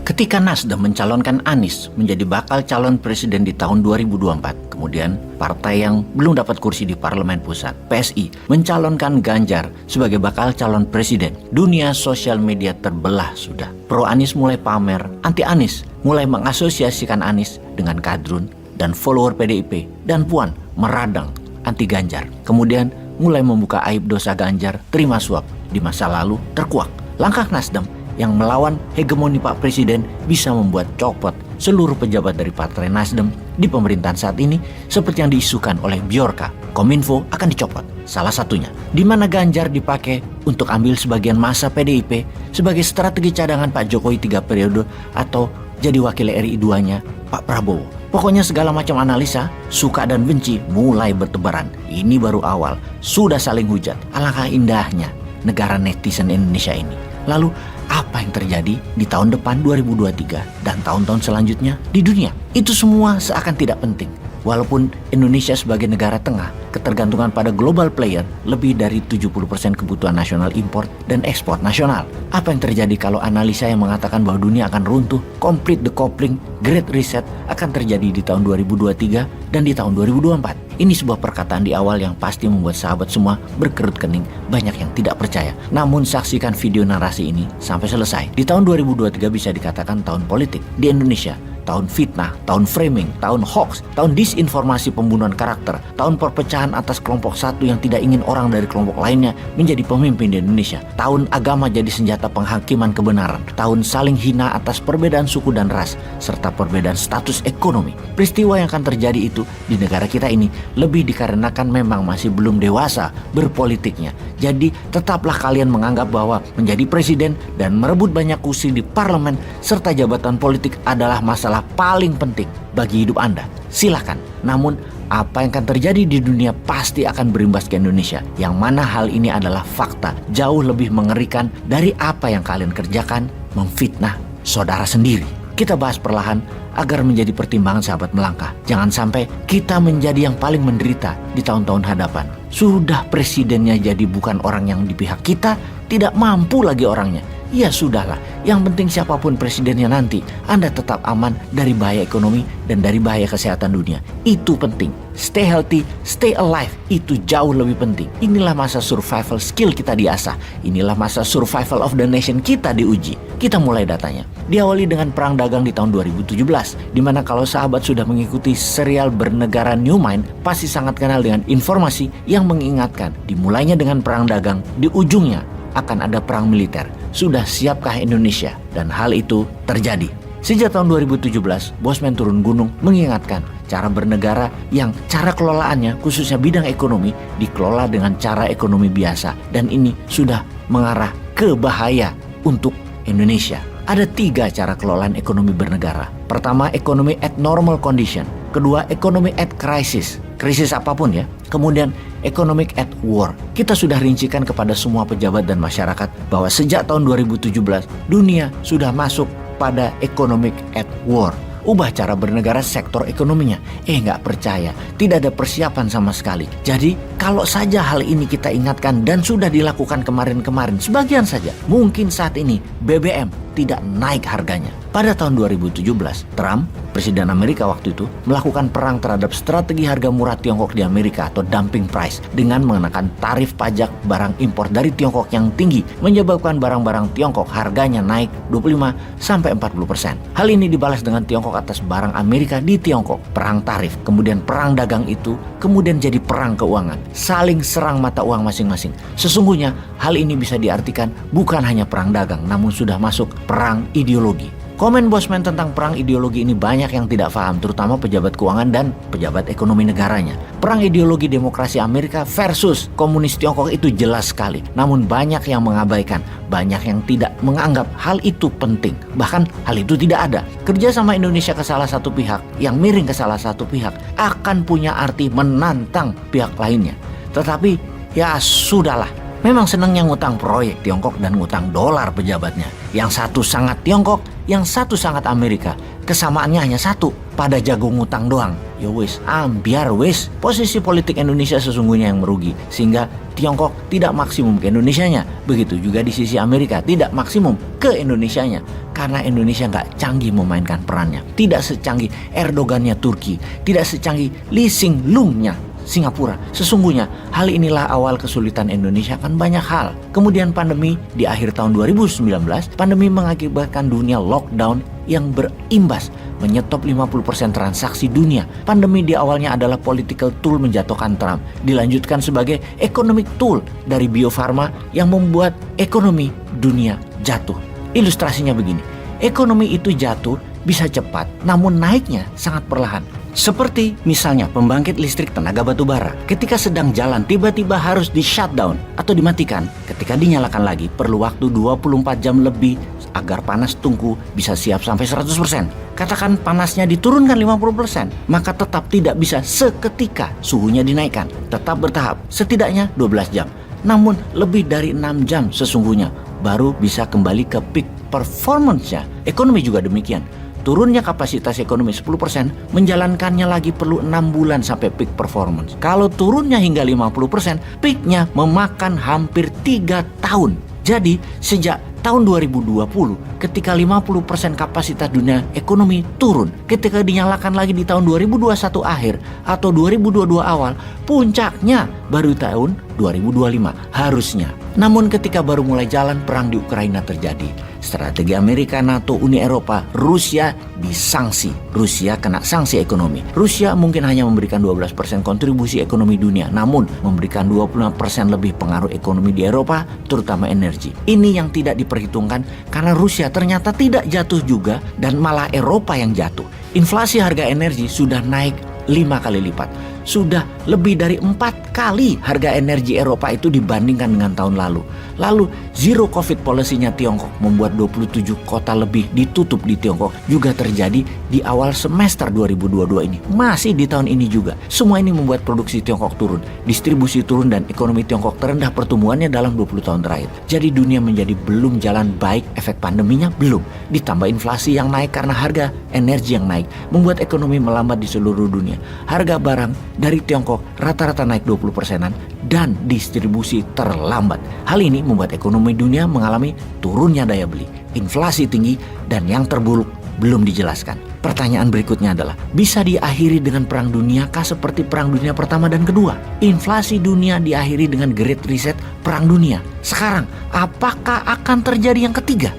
Ketika Nasdem mencalonkan Anies menjadi bakal calon presiden di tahun 2024, kemudian partai yang belum dapat kursi di Parlemen Pusat, PSI, mencalonkan Ganjar sebagai bakal calon presiden, dunia sosial media terbelah sudah. Pro Anies mulai pamer, anti Anies mulai mengasosiasikan Anies dengan kadrun dan follower PDIP, dan Puan meradang anti Ganjar. Kemudian mulai membuka aib dosa Ganjar terima suap di masa lalu terkuak. Langkah Nasdem yang melawan hegemoni Pak Presiden bisa membuat copot seluruh pejabat dari Partai Nasdem di pemerintahan saat ini, seperti yang diisukan oleh Bjorka. Kominfo akan dicopot. Salah satunya, di mana Ganjar dipakai untuk ambil sebagian masa PDIP sebagai strategi cadangan Pak Jokowi 3 periode atau jadi wakil RI 2-nya Pak Prabowo. Pokoknya segala macam analisa, suka dan benci mulai bertebaran. Ini baru awal, sudah saling hujat. Alangkah indahnya negara netizen Indonesia ini. Lalu apa yang terjadi di tahun depan 2023 dan tahun-tahun selanjutnya di dunia? Itu semua seakan tidak penting. Walaupun Indonesia sebagai negara tengah, ketergantungan pada global player lebih dari 70% kebutuhan nasional impor dan ekspor nasional. Apa yang terjadi kalau analisa yang mengatakan bahwa dunia akan runtuh, complete decoupling, great reset akan terjadi di tahun 2023 dan di tahun 2024? Ini sebuah perkataan di awal yang pasti membuat sahabat semua berkerut kening, banyak yang tidak percaya. Namun saksikan video narasi ini sampai selesai. Di tahun 2023 bisa dikatakan tahun politik di Indonesia. Tahun fitnah, tahun framing, tahun hoax, tahun disinformasi pembunuhan karakter, tahun perpecahan atas kelompok satu yang tidak ingin orang dari kelompok lainnya menjadi pemimpin di Indonesia, tahun agama jadi senjata penghakiman kebenaran, tahun saling hina atas perbedaan suku dan ras, serta perbedaan status ekonomi. Peristiwa yang akan terjadi itu di negara kita ini lebih dikarenakan memang masih belum dewasa berpolitiknya. Jadi tetaplah kalian menganggap bahwa menjadi presiden dan merebut banyak kursi di parlemen serta jabatan politik adalah masalah paling penting bagi hidup Anda. Silakan. Namun apa yang akan terjadi di dunia pasti akan berimbas ke Indonesia, yang mana hal ini adalah fakta jauh lebih mengerikan dari apa yang kalian kerjakan, memfitnah saudara sendiri. Kita bahas perlahan agar menjadi pertimbangan sahabat melangkah. Jangan sampai kita menjadi yang paling menderita di tahun-tahun hadapan. Sudah presidennya jadi bukan orang yang di pihak kita, tidak mampu lagi orangnya. Ya sudahlah, yang penting siapapun presidennya nanti, Anda tetap aman dari bahaya ekonomi dan dari bahaya kesehatan dunia. Itu penting. Stay healthy, stay alive, itu jauh lebih penting. Inilah masa survival skill kita diasah. Inilah masa survival of the nation kita diuji. Kita mulai datanya. Diawali dengan perang dagang di tahun 2017, di mana kalau sahabat sudah mengikuti serial bernegara New Mind, pasti sangat kenal dengan informasi yang mengingatkan dimulainya dengan perang dagang, di ujungnya akan ada perang militer. Sudah siapkah Indonesia? Dan hal itu terjadi. Sejak tahun 2017, Bosman turun gunung mengingatkan cara bernegara yang cara kelolaannya, khususnya bidang ekonomi, dikelola dengan cara ekonomi biasa. Dan ini sudah mengarah ke bahaya untuk Indonesia. Ada 3 cara kelolaan ekonomi bernegara. Pertama, ekonomi at normal condition. Kedua, ekonomi at crisis. Krisis apapun ya. Kemudian, economic at war. Kita sudah rincikan kepada semua pejabat dan masyarakat bahwa sejak tahun 2017, dunia sudah masuk pada economic at war. Ubah cara bernegara sektor ekonominya. Nggak percaya. Tidak ada persiapan sama sekali. Jadi kalau saja hal ini kita ingatkan dan sudah dilakukan kemarin-kemarin, sebagian saja, mungkin saat ini BBM tidak naik harganya. Pada tahun 2017, Trump, Presiden Amerika waktu itu, melakukan perang terhadap strategi harga murah Tiongkok di Amerika atau dumping price dengan mengenakan tarif pajak barang impor dari Tiongkok yang tinggi, menyebabkan barang-barang Tiongkok harganya naik 25-40%. Hal ini dibalas dengan Tiongkok atas barang Amerika di Tiongkok. Perang tarif, kemudian perang dagang itu, kemudian jadi perang keuangan. Saling serang mata uang masing-masing. Sesungguhnya hal ini bisa diartikan bukan hanya perang dagang, namun sudah masuk perang ideologi. Komen Bosman tentang perang ideologi ini banyak yang tidak paham, terutama pejabat keuangan dan pejabat ekonomi negaranya. Perang ideologi demokrasi Amerika versus komunis Tiongkok itu jelas sekali. Namun banyak yang mengabaikan, banyak yang tidak menganggap hal itu penting. Bahkan hal itu tidak ada. Kerja sama Indonesia ke salah satu pihak, yang miring ke salah satu pihak, akan punya arti menantang pihak lainnya. Tetapi ya sudahlah. Memang senangnya ngutang proyek Tiongkok dan ngutang dolar pejabatnya. Yang satu sangat Tiongkok, yang satu sangat Amerika. Kesamaannya hanya satu, pada jago ngutang doang. Ya wis, ambiar wis. Posisi politik Indonesia sesungguhnya yang merugi. Sehingga Tiongkok tidak maksimum ke Indonesianya. Begitu juga di sisi Amerika, tidak maksimum ke Indonesianya. Karena Indonesia nggak canggih memainkan perannya. Tidak secanggih Erdogannya Turki, tidak secanggih Lee Hsien Loongnya Singapura. Sesungguhnya hal inilah awal kesulitan Indonesia akan banyak hal. Kemudian pandemi di akhir tahun 2019, pandemi mengakibatkan dunia lockdown yang berimbas menyetop 50% transaksi dunia. Pandemi di awalnya adalah political tool menjatuhkan Trump, dilanjutkan sebagai economic tool dari Bio Farma yang membuat ekonomi dunia jatuh. Ilustrasinya begini, ekonomi itu jatuh bisa cepat, namun naiknya sangat perlahan. Seperti misalnya pembangkit listrik tenaga batu bara. Ketika sedang jalan tiba-tiba harus di shutdown atau dimatikan. Ketika dinyalakan lagi perlu waktu 24 jam lebih agar panas tungku bisa siap sampai 100%. Katakan panasnya diturunkan 50%, maka tetap tidak bisa seketika suhunya dinaikkan. Tetap bertahap, setidaknya 12 jam. Namun lebih dari 6 jam sesungguhnya baru bisa kembali ke peak performance-nya. Ekonomi juga demikian. Turunnya kapasitas ekonomi 10%, menjalankannya lagi perlu 6 bulan sampai peak performance. Kalau turunnya hingga 50%, peaknya memakan hampir 3 tahun. Jadi sejak tahun 2020 ketika 50% kapasitas dunia ekonomi turun, ketika dinyalakan lagi di tahun 2021 akhir atau 2022 awal, puncaknya baru tahun 2025 harusnya. Namun ketika baru mulai jalan perang di Ukraina terjadi, strategi Amerika, NATO, Uni Eropa, Rusia disanksi. Rusia kena sanksi ekonomi. Rusia mungkin hanya memberikan 12% kontribusi ekonomi dunia, namun memberikan 25% lebih pengaruh ekonomi di Eropa, terutama energi. Ini yang tidak diperhitungkan karena Rusia ternyata tidak jatuh juga dan malah Eropa yang jatuh. Inflasi harga energi sudah naik 5 kali lipat. Sudah lebih dari 4 kali harga energi Eropa itu dibandingkan dengan tahun lalu. Lalu zero covid policy-nya Tiongkok membuat 27 kota lebih ditutup di Tiongkok juga terjadi di awal semester 2022 ini. Masih di tahun ini juga. Semua ini membuat produksi Tiongkok turun, distribusi turun dan ekonomi Tiongkok terendah pertumbuhannya dalam 20 tahun terakhir. Jadi dunia menjadi belum jalan baik, efek pandeminya belum. Ditambah inflasi yang naik karena harga energi yang naik membuat ekonomi melambat di seluruh dunia. Harga barang dari Tiongkok rata-rata naik 20%-an dan distribusi terlambat. Hal ini membuat ekonomi dunia mengalami turunnya daya beli, inflasi tinggi, dan yang terburuk belum dijelaskan. Pertanyaan berikutnya adalah, bisa diakhiri dengan perang dunia kah seperti perang dunia pertama dan kedua? Inflasi dunia diakhiri dengan Great Reset perang dunia. Sekarang, apakah akan terjadi yang ketiga?